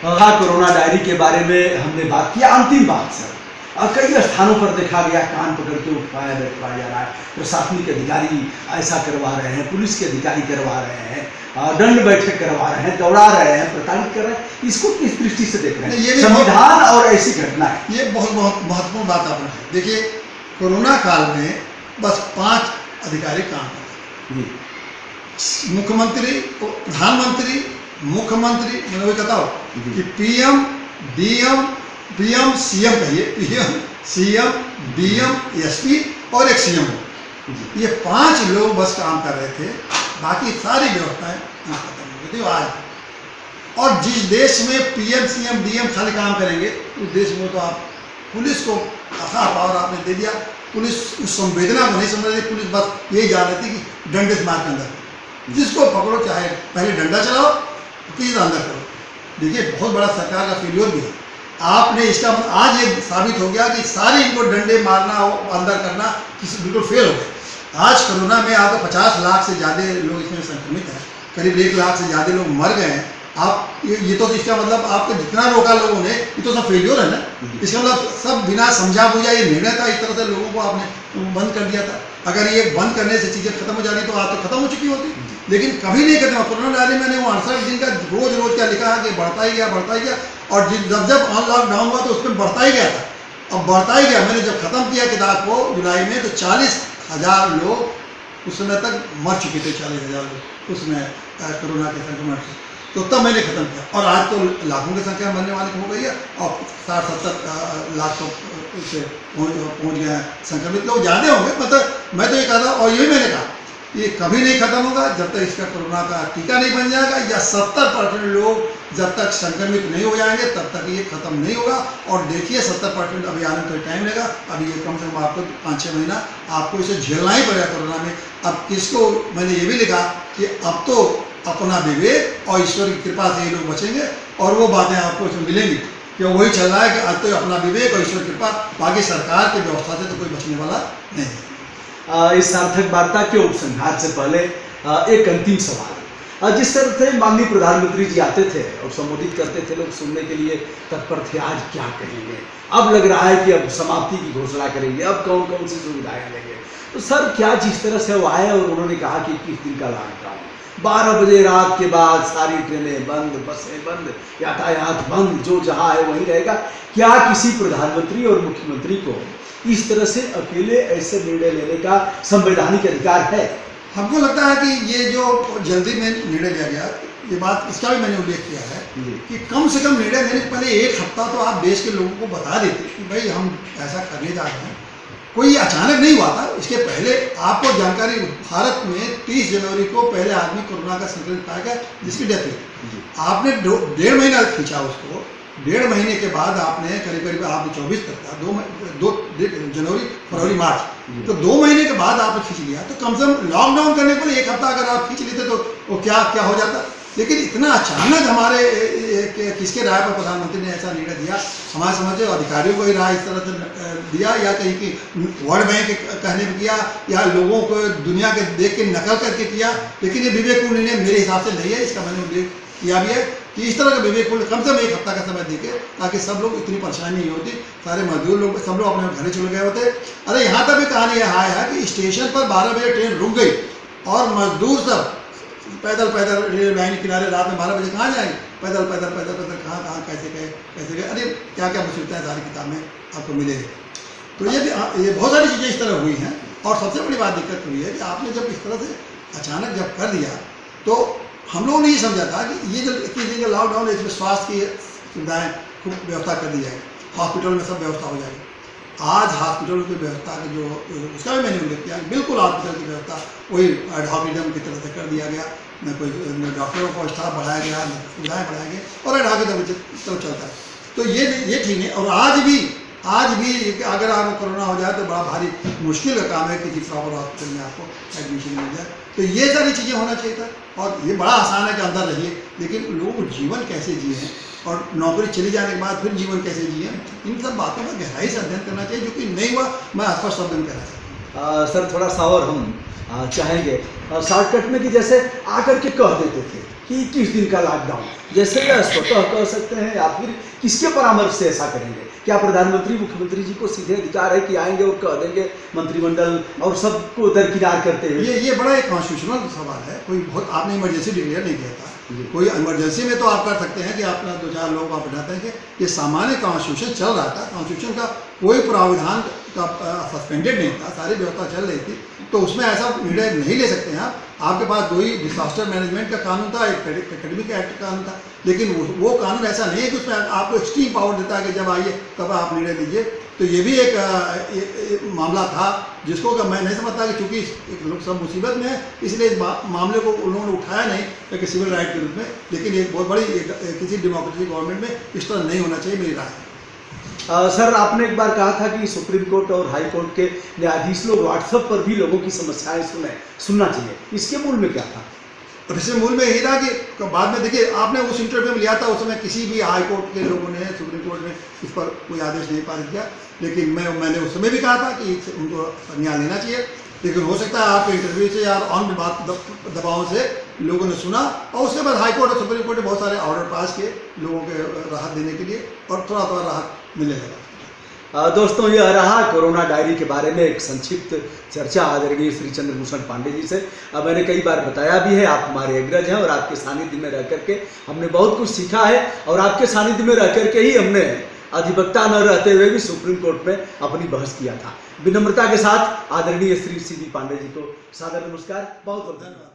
Corona diary के बारे में हमने बात की। अंतिम बात सर, कई स्थानों पर देखा गया कान पकड़ के उठवाया बैठवाया जा रहा है, प्रशासनिक अधिकारी ऐसा करवा रहे हैं, पुलिस के अधिकारी करवा रहे हैं, दंड बैठक करवा रहे हैं, दौड़ा रहे हैं, प्रताड़ित कर रहे हैं। इसको किस दृष्टि से देख रहे हैं, संविधान और ऐसी घटना? ये बहुत महत्वपूर्ण बात आपने देखिए। कोरोना काल में बस 5 अधिकारी काम करते हैं, मुख्यमंत्री, प्रधानमंत्री, मुख्यमंत्री, मैंने वही कहता हूँ कि पीएम, सीएम कहिए, पीएम, सीएम, डीएम, एसपी और एक सीएम हो। ये 5 लोग बस काम कर रहे थे, बाकी सारी व्यवस्थाएं खत्म हो गई थी आज। और जिस देश में पीएम, सीएम, डीएम खाली काम करेंगे उस देश में तो आप पुलिस को अथाह पावर आपने दे दिया। पुलिस उस संवेदना को नहीं समझ रही, पुलिस बस यही जान रही थी कि डंडे से मार के अंदर, जिसको पकड़ो चाहे पहले डंडा चलाओ किसी अंदर करो। देखिए बहुत बड़ा सरकार का फेल्योर भी है। आपने इसका आज ये साबित हो गया कि सारे इनको डंडे मारना अंदर करना किसी बिल्कुल फेल हो गया। आज कोरोना में आपको 50 लाख से ज़्यादा लोग इसमें संक्रमित हैं, करीब 1 लाख से ज़्यादा लोग मर गए हैं। आप ये तो इसका मतलब आपको जितना रोका लोगों ने ये तो सब फेल्योर है ना। इसका मतलब सब बिना समझा बुझा ये निर्णय था, इस तरह से लोगों को आपने बंद कर दिया था। अगर ये बंद करने से चीज़ें खत्म हो जाती तो आज तो खत्म हो चुकी होती, लेकिन कभी नहीं खत्म। कोरोना डायरी मैंने वो 68 दिन का रोज क्या लिखा है कि बढ़ता ही गया। और जब लॉकडाउन हुआ तो उसमें बढ़ता ही गया था, अब बढ़ता ही गया। मैंने जब ख़त्म किया किताब को जुलाई में तो 40,000 लोग उस समय तक मर चुके थे, 40,000 लोग उसमें कोरोना के संक्रमण से। तो तब मैंने ख़त्म किया और आज तो लाखों की संख्या मरने वाले हो गई है और 60-70 लाख तो उससे पहुँच गए हैं संक्रमित लोग, ज़्यादा होंगे। मतलब मैं तो ये कह रहा हूँ और यही मैंने कहा, ये कभी नहीं खत्म होगा जब तक इसका कोरोना का टीका नहीं बन जाएगा या 70% लोग जब तक संक्रमित नहीं हो जाएंगे तब तक ये खत्म नहीं होगा। और देखिए 70% अभी आने में तो टाइम लगेगा, अभी ये कम से कम आपको 5-6 महीना आपको इसे झेलना ही पड़ेगा कोरोना में। अब किसको, मैंने ये भी लिखा कि अब तो अपना विवेक और ईश्वर की कृपा से ये लोग बचेंगे और वो बातें आपको इसमें मिलेंगी कि वही चल रहा है कि अब तो अपना विवेक और ईश्वर की कृपा, बाकी सरकार की व्यवस्था से तो कोई बचने वाला नहीं है। इस सार्थक वार्ता के उपसंहार से पहले एक अंतिम सवाल, जिस तरह से माननीय प्रधानमंत्री जी आते थे और संबोधित करते थे, लोग सुनने के लिए तत्पर थे, आज क्या कहेंगे? अब लग रहा है कि अब समाप्ति की घोषणा करेंगे, अब कौन कौन सी सुविधाएं लेंगे। तो सर क्या जिस तरह से वो आए और उन्होंने कहा कि 21 दिन का लॉकडाउन, 12 बजे रात के बाद सारी ट्रेनें बंद, बसें बंद, यातायात बंद, जो जहाँ है वहीं रहेगा, क्या किसी प्रधानमंत्री और मुख्यमंत्री को इस तरह से अकेले ऐसे निर्णय लेने का संवैधानिक अधिकार है? हमको लगता है कि ये जो जल्दी में निर्णय लिया गया, ये बात इसका भी मैंने उल्लेख किया है कि कम से कम निर्णय लेने से पहले 1 हफ्ता तो आप देश के लोगों को बता देते कि भाई हम ऐसा करने जा रहे हैं। कोई अचानक नहीं हुआ था, इसके पहले आपको जानकारी, भारत में 30 जनवरी को पहले आदमी कोरोना का संक्रमित पाया गया जिसकी डेथ हुई। आपने 1.5 महीना खींचा उसको, 1.5 महीने के बाद आपने करीब आपने 24 तक था, 2 जनवरी, फरवरी, मार्च, तो 2 महीने के बाद आपने खींच लिया। तो कम से कम लॉकडाउन करने के लिए 1 हफ्ता अगर आप खींच लेते तो वो क्या हो जाता। लेकिन इतना अचानक हमारे किसके राय पर प्रधानमंत्री ने ऐसा निर्णय दिया? हमारे समझे अधिकारियों को ही राय इस तरह से दिया या कहीं की वर्ल्ड बैंक कहने में किया या लोगों को दुनिया के देख के नकल करके किया? लेकिन ये विवेकपूर्ण निर्णय मेरे हिसाब से नहीं है, इसका मैंने उल्लेख किया भी है कि इस तरह का विवेकपूर्ण कम से कम 1 हफ्ता का समय देके, ताकि सब लोग इतनी परेशानी नहीं होती, सारे मजदूर लोग सब लोग अपने घर चले गए होते। अरे यहाँ तक भी कहानी यह है कि स्टेशन पर 12 बजे ट्रेन रुक गई और मजदूर सब पैदल रेल लाइन किनारे रात में 12 बजे कहाँ जाएंगे? पैदल कहाँ कैसे गए? अरे क्या मुसीबतें सारी किताब में आपको मिलेगी। तो ये बहुत सारी चीज़ें इस तरह हुई हैं। और सबसे बड़ी बात दिक्कत हुई है कि आपने जब इस तरह से अचानक जब कर दिया तो हम लोगों ने ये समझा था कि ये जब 21 दिन का लॉकडाउन है, इसमें स्वास्थ्य की सुविधाएँ खूब व्यवस्था कर दी जाएगी, हॉस्पिटल में सब व्यवस्था हो जाएगी। आज हॉस्पिटल की व्यवस्था का जो उसका भी मैंने उल्लेख किया, बिल्कुल हॉस्पिटल की व्यवस्था वही एडहॉकिज्म की तरह से कर दिया गया, न कोई डॉक्टरों का स्टाफ बढ़ाया गया, न सुविधाएँ बढ़ाया गया और एडहॉकिज्म तरफ चलता है। तो ये ठीक है। और आज भी अगर आपको कोरोना हो जाए तो बड़ा भारी मुश्किल का काम है कि किसी प्रॉपर हॉस्पिटल में आपको एडमिशन मिल जाए। तो ये सारी चीज़ें होना चाहिए था। और ये बड़ा आसान है कि अंदर रहिए, लेकिन लोग जीवन कैसे जिए हैं और नौकरी चली जाने के बाद फिर जीवन कैसे जिए, इन सब बातों का गहराई से अध्ययन करना चाहिए, जो कि नहीं हुआ। मैं स्पष्ट शब्द में कहना चाहता हूँ। सर थोड़ा सा और हम चाहेंगे शॉर्टकट में कि जैसे आकर के कह देते थे कि 21 दिन का लॉकडाउन, जैसे या स्वतः कह सकते हैं या फिर किसके परामर्श से ऐसा करेंगे? क्या प्रधानमंत्री मुख्यमंत्री जी को सीधे अधिकार है कि आएंगे और कह देंगे मंत्रिमंडल और सबको दरकिनार करते हुए? ये बड़ा एक कॉन्स्टिट्यूशनल सवाल है। कोई बहुत आपने इमरजेंसी डिक्लेयर नहीं किया था। कोई इमरजेंसी में तो आप कर सकते हैं कि आप 2-4 लोग आप बैठाते हैं कि ये सामान्य कॉन्स्टिट्यूशन चल रहा था, कॉन्स्टिट्यूशन का कोई प्रावधान का सस्पेंडेड नहीं था, सारी व्यवस्था चल रही थी, तो उसमें ऐसा निर्णय नहीं ले सकते हैं आप। आपके पास 2 ही डिजास्टर मैनेजमेंट का कानून था, एक एकेडमिक एक्ट का कानून था, लेकिन वो कानून ऐसा नहीं है कि उसमें आपको एक्सट्रीम पावर देता है कि जब आइए तब आप निर्णय लीजिए। तो ये भी एक मामला था जिसको मैं नहीं समझता कि चूंकि लोग सब मुसीबत में है इसलिए इस मामले को उन लोगों ने उठाया नहीं एक सिविल राइट के रूप में, लेकिन एक बहुत बड़ी किसी डेमोक्रेटिक गवर्नमेंट में इस तरह नहीं होना चाहिए, मेरी राय है। सर, आपने एक बार कहा था कि सुप्रीम कोर्ट और हाई कोर्ट के न्यायाधीश लोग व्हाट्सएप पर भी लोगों की समस्याएं सुनना चाहिए, इसके मूल में क्या था? और इससे मूल में यही था कि बाद में देखिए आपने उस इंटरव्यू में लिया था, उस समय किसी भी हाई कोर्ट के लोगों ने सुप्रीम कोर्ट ने इस पर कोई आदेश नहीं पारित किया, लेकिन मैंने उस समय भी कहा था कि उनको न्याय लेना चाहिए, लेकिन हो सकता है आपके इंटरव्यू से या ऑन बात दबाव से लोगों ने सुना और उसके बाद हाई कोर्ट और सुप्रीम कोर्ट ने बहुत सारे ऑर्डर पास किए लोगों के राहत देने के लिए और थोड़ा थोड़ा राहत मिलने लगा। दोस्तों, यह रहा कोरोना डायरी के बारे में एक संक्षिप्त चर्चा आदरणीय श्री चंद्रभूषण पांडे जी से। मैंने कई बार बताया भी है, आप हमारे अग्रज हैं और आपके सानिध्य में रह करके हमने बहुत कुछ सीखा है और आपके सानिध्य में रह करके ही हमने अधिवक्ता न रहते हुए भी सुप्रीम कोर्ट में अपनी बहस किया था। विनम्रता के साथ आदरणीय श्री सी डी पांडे जी को सादर नमस्कार, बहुत बहुत धन्यवाद।